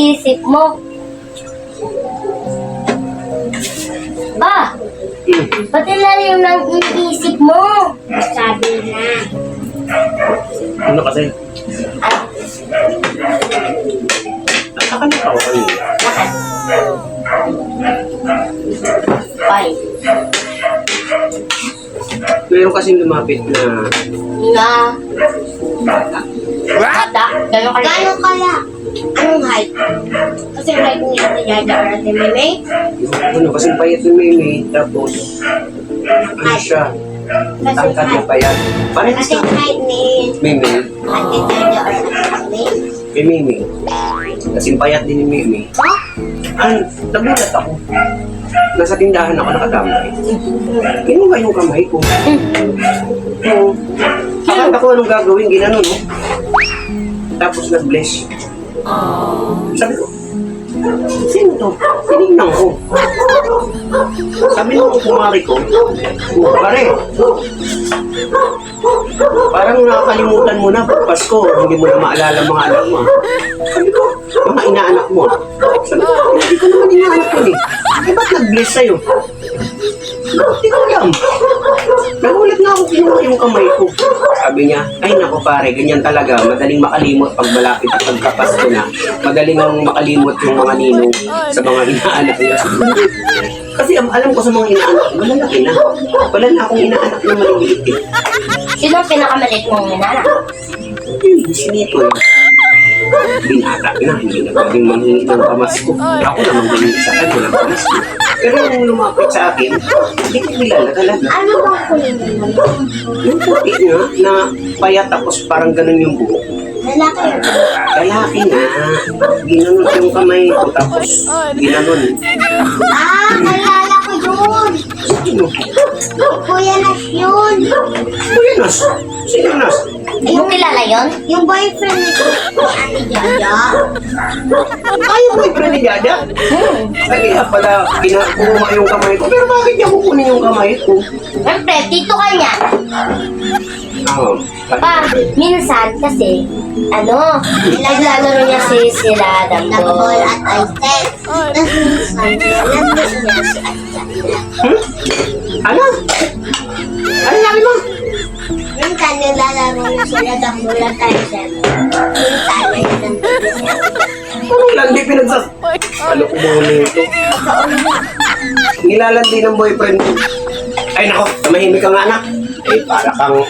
iniisip mo? Ba? Pati lalim ng iniisip mo. Sabi na. Ano kasi? At Nakakalip ako kanina. lakas. Bye. Meron kasing lumapit na Nga. Bata. Gano'n kala? Gano'n kala? Anong height? Kasi height ni Ate Yaya or Ate Meme? ano kasing payat yung Mimi, tapos ano siya, tangkad na payat. Parehas Kasi na. height ni Mimi, Ate Yaya or Ate Meme? kay Mimi. Kasing payat din ni Mimi. Nagulat ako. Nasa tindahan ako nakatambay. Kinuha yung kamay ko. Oo. Akala ko anong gagawin, ginano, no? Tapos nag-bless. Sabi ko, sino to? Tinignan ko. Sabi nung kumari ko, pare, parang nakakalimutan mo na pag Pasko, hindi mo na maalala mga anak mo. Sabi ko, mga inaanak mo. Sabi ko, hindi ko naman inaanak ko eh. Eh, ba't nag-bless sa'yo? Hindi ko alam. Nagulat nga ako, kinuha yung kamay ko. Sabi niya, ay naku pare, ganyan talaga. Madaling makalimot pag malapit at pagkapasko na. Madaling ang makalimot yung mga ninong sa mga inaanak niya. Kasi alam ko sa mga inaanak, malalaki na. Wala na akong inaanak na maliliit eh. Sino ang pinakamaliit mong minana? Sinito eh. Binata na, hindi na pwedeng manghingi ng pamasko. Ako naman ganyan sa kanya ng pamasko. Pero nung lumapit sa akin, hindi ko kilala talaga. Ano bang kulay mo? Yung puti nga, na payat tapos parang ganun yung buhok. Lalaki yun. Lalaki na. Ginanon yung kamay ko tapos ginanon. Nalala ko yun. Sino? Kuya Nas yun. Kuya Nas? Sino Nas? Yung kilala yun? Yung boyfriend ni Ate Yaya. Ay, yung boyfriend ni Dada? Ay, kaya pala kumuha yung kamay ko. Pero bakit niya kukunin yung kamay ko? Siyempre, tito ka niya. Ah, Pa, minsan kasi, naglalaro niya sila Dambol at Aisel. Tapos minsan, nilalaman niya si Aisel. ano? Ano laki mo? Minsan, nilalaro niya sila Dambol at Aisel. Minsan, naglalaro niya. Anong landi pinagsas? Ano ko muna ito? Nilalandi ng boyfriend ko. Ay nako, tumahimik ka nga anak. Eh, para kang...